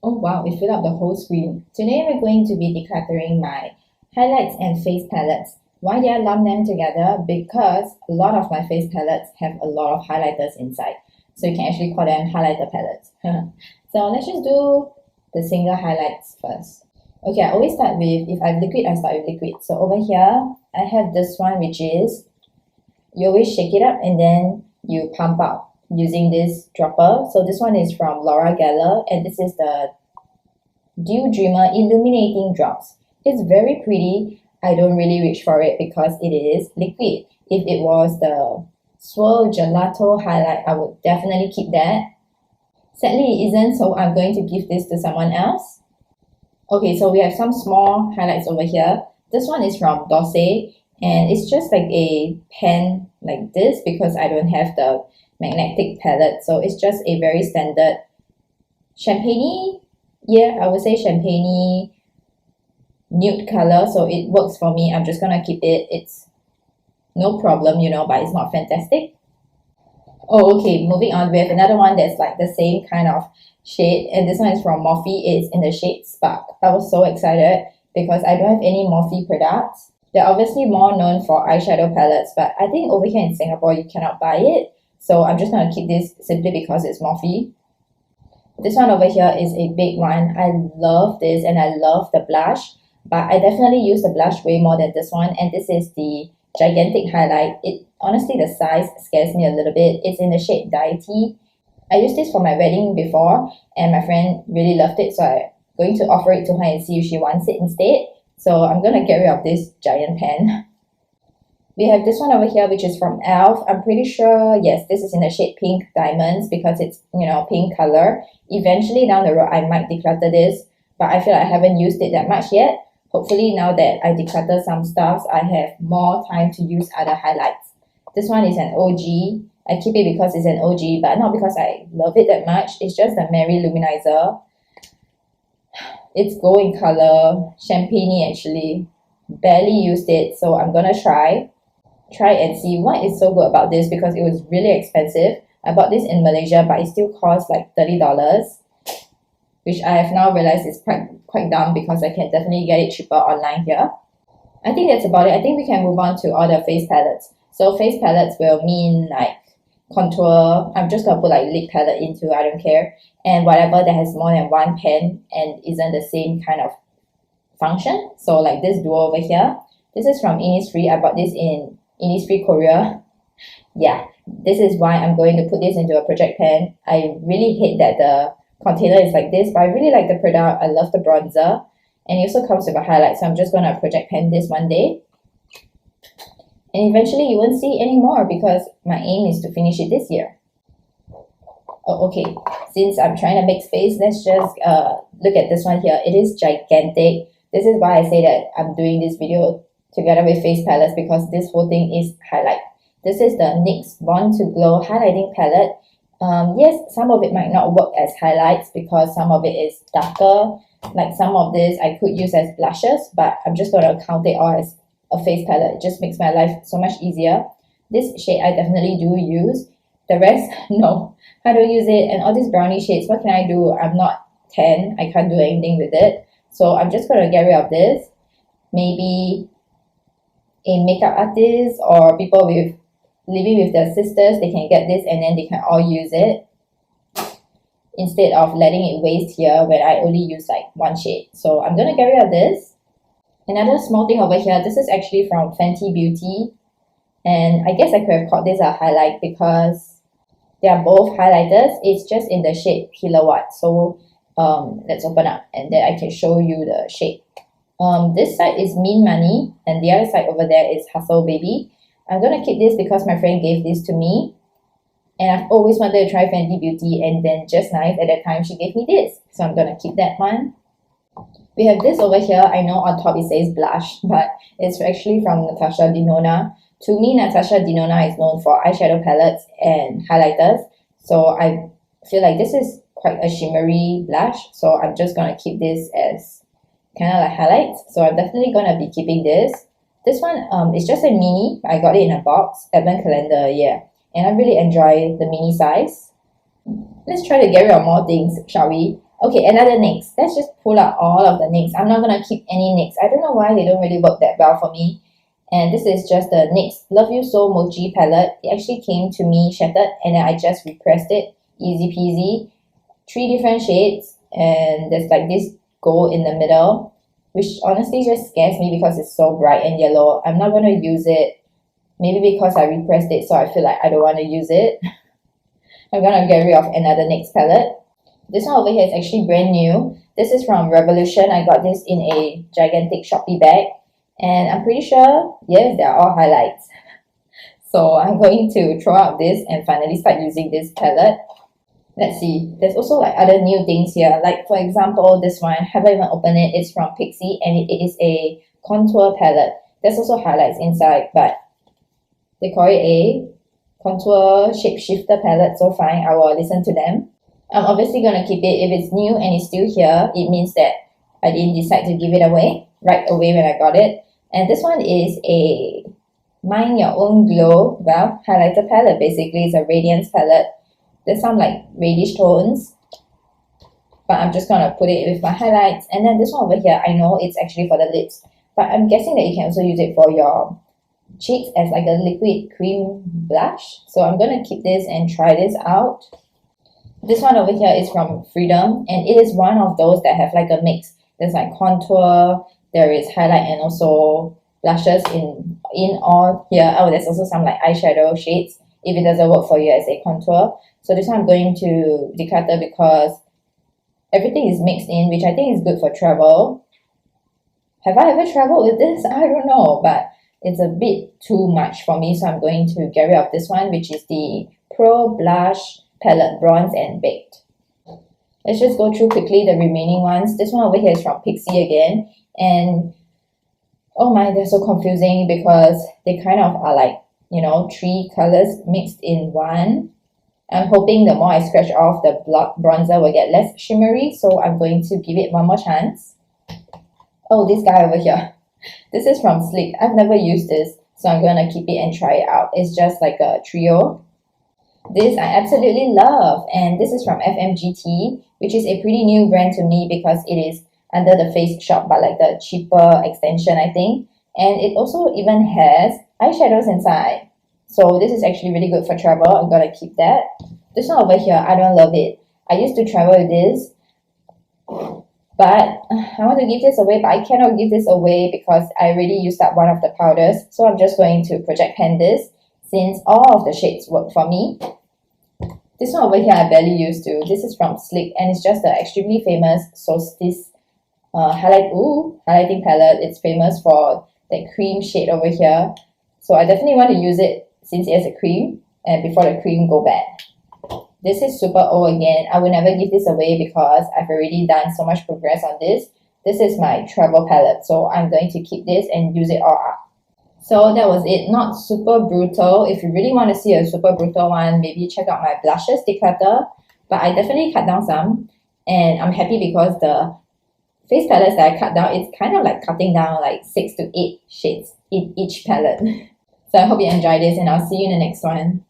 Oh wow, it filled up the whole screen. Today we're going to be decluttering my highlights and face palettes. Why did I lump them together? Because a lot of my face palettes have a lot of highlighters inside. So you can actually call them highlighter palettes. So let's just do the single highlights first. Okay, I always start with, if I have liquid, I start with liquid. So over here, I have this one, which is, you always shake it up and then you pump out using this dropper. So this one is from Laura Geller, and this is the Dew Dreamer Illuminating Drops. It's very pretty. I don't really reach for it because it is liquid. If it was the Swirl Gelato highlight, I would definitely keep that. Sadly, it isn't, so I'm going to give this to someone else. Okay, so we have some small highlights over here. This one is from Dorsey, and it's just like a pen like this because I don't have the magnetic palette. So it's just a very standard champagne, yeah, I would say champagne nude color. So it works for me. I'm just gonna keep it. It's no problem, but it's not fantastic. Oh, okay, moving on. We have another one that's like the same kind of shade, and this one is from Morphe. It's in the shade Spark. I was so excited because I don't have any Morphe products. They're obviously more known for eyeshadow palettes, but I think over here in Singapore you cannot buy it. So I'm just going to keep this simply because it's Morphe. This one over here is a big one. I love this and I love the blush, but I definitely use the blush way more than this one. And this is the Gigantic Highlight. It honestly, the size scares me a little bit. It's in the shade Deity. I used this for my wedding before and my friend really loved it, so I'm going to offer it to her and see if she wants it instead. So I'm going to get rid of this giant pen. We have this one over here, which is from e.l.f. I'm pretty sure, yes, this is in the shade Pink Diamonds because it's, pink color. Eventually down the road, I might declutter this, but I feel like I haven't used it that much yet. Hopefully now that I declutter some stuff, I have more time to use other highlights. This one is an OG. I keep it because it's an OG, but not because I love it that much. It's just the Mary Luminizer. It's gold in color, champagne actually. Barely used it, so I'm gonna try and see what is so good about this because it was really expensive. I bought this in Malaysia, but it still cost like $30, which I have now realized is quite dumb because I can definitely get it cheaper online here. I think that's about it. I think we can move on to all the face palettes. So face palettes will mean like contour. I'm just gonna put like lip palette into, I don't care, and whatever that has more than one pen and isn't the same kind of function. So like this duo over here, this is from Innisfree. I bought this in Innisfree Korea. Yeah, this is why I'm going to put this into a project pen. I really hate that the container is like this, but I really like the product. I love the bronzer, and it also comes with a highlight, so I'm just gonna project pen this one day. And eventually you won't see any more because my aim is to finish it this year. Oh, okay, since I'm trying to make space, let's just look at this one here. It is gigantic. This is why I say that I'm doing this video together with face palettes because this whole thing is highlight. This is the NYX Born to Glow highlighting palette. Yes, some of it might not work as highlights because some of it is darker. Like some of this I could use as blushes, but I'm just going to count it all as a face palette. It just makes my life so much easier. This shade I definitely do use. The rest, no, I don't use it. And all these brownie shades, what can I do? I'm not 10. I can't do anything with it. So I'm just going to get rid of this. Maybe a makeup artist or people with living with their sisters, they can get this and then they can all use it instead of letting it waste here when I only use like one shade. So I'm going to get rid of this. Another small thing over here, this is actually from Fenty Beauty, and I guess I could have called this a highlight because they are both highlighters. It's just in the shade Kilowatt. So let's open up and then I can show you the shade. This side is Mean Money and the other side over there is Hustle Baby. I'm going to keep this because my friend gave this to me and I've always wanted to try Fenty Beauty, and then just nice at that time she gave me this. So I'm going to keep that one. We have this over here. I know on top it says blush, but it's actually from Natasha Denona. To me, Natasha Denona is known for eyeshadow palettes and highlighters. So I feel like this is quite a shimmery blush. So I'm just going to keep this as kind of like highlights. So I'm definitely going to be keeping this. This one is just a mini. I got it in a box, advent calendar, yeah. And I really enjoy the mini size. Let's try to get rid of more things, shall we? Okay, another NYX. Let's just pull out all of the NYX. I'm not gonna keep any NYX. I don't know why they don't really work that well for me. And this is just the NYX Love You So Mochi palette. It actually came to me shattered and then I just repressed it. Easy peasy. 3 different shades and there's like this gold in the middle, which honestly just scares me because it's so bright and yellow. I'm not gonna use it. Maybe because I repressed it so I feel like I don't want to use it. I'm gonna get rid of another NYX palette. This one over here is actually brand new. This is from Revolution. I got this in a gigantic Shopee bag. And I'm pretty sure, yes, they're all highlights. So I'm going to throw out this and finally start using this palette. Let's see. There's also like other new things here. Like for example, this one, haven't even opened it. It's from Pixi and it is a contour palette. There's also highlights inside, but they call it a contour shapeshifter palette. So fine, I will listen to them. I'm obviously going to keep it. If it's new and it's still here, it means that I didn't decide to give it away right away when I got it. And this one is a Mind Your Own Glow, well, highlighter palette. Basically, it's a radiance palette. There's some like reddish tones, but I'm just going to put it with my highlights. And then this one over here, I know it's actually for the lips, but I'm guessing that you can also use it for your cheeks as like a liquid cream blush. So I'm going to keep this and try this out. This one over here is from Freedom, and it is one of those that have like a mix. There's like contour, there is highlight, and also blushes in all here. Oh, there's also some like eyeshadow shades if it doesn't work for you as a contour. So this one I'm going to declutter because everything is mixed in, which I think is good for travel. Have I ever traveled with this? I don't know, but it's a bit too much for me, so I'm going to get rid of this one, which is the Pro Blush Palette Bronze and Baked. Let's just go through quickly the remaining ones. This one over here is from Pixi again, and oh my, they're so confusing because they kind of are like, you know, 3 colors mixed in one. I'm hoping the more I scratch off, the bronzer will get less shimmery, so I'm going to give it one more chance. Oh, this guy over here. This is from Sleek. I've never used this, so I'm going to keep it and try it out. It's just like a trio. This I absolutely love, and this is from FMGT, which is a pretty new brand to me because it is under the Face Shop, but like the cheaper extension, I think. And it also even has eyeshadows inside. So this is actually really good for travel. I'm gonna keep that. This one over here, I don't love it. I used to travel with this, but I want to give this away, but I cannot give this away because I already used up one of the powders. So I'm just going to project pen this since all of the shades work for me. This one over here I barely used to. This is from Sleek and it's just the extremely famous Solstice highlighting palette. It's famous for the cream shade over here. So I definitely want to use it since it has a cream and before the cream go bad. This is super old again. I will never give this away because I've already done so much progress on this. This is my travel palette, so I'm going to keep this and use it all up. So that was it. Not super brutal. If you really want to see a super brutal one, maybe check out my blushes declutter. But I definitely cut down some, and I'm happy because the face palettes that I cut down, it's kind of like cutting down like 6 to 8 shades in each palette. So I hope you enjoyed this, and I'll see you in the next one.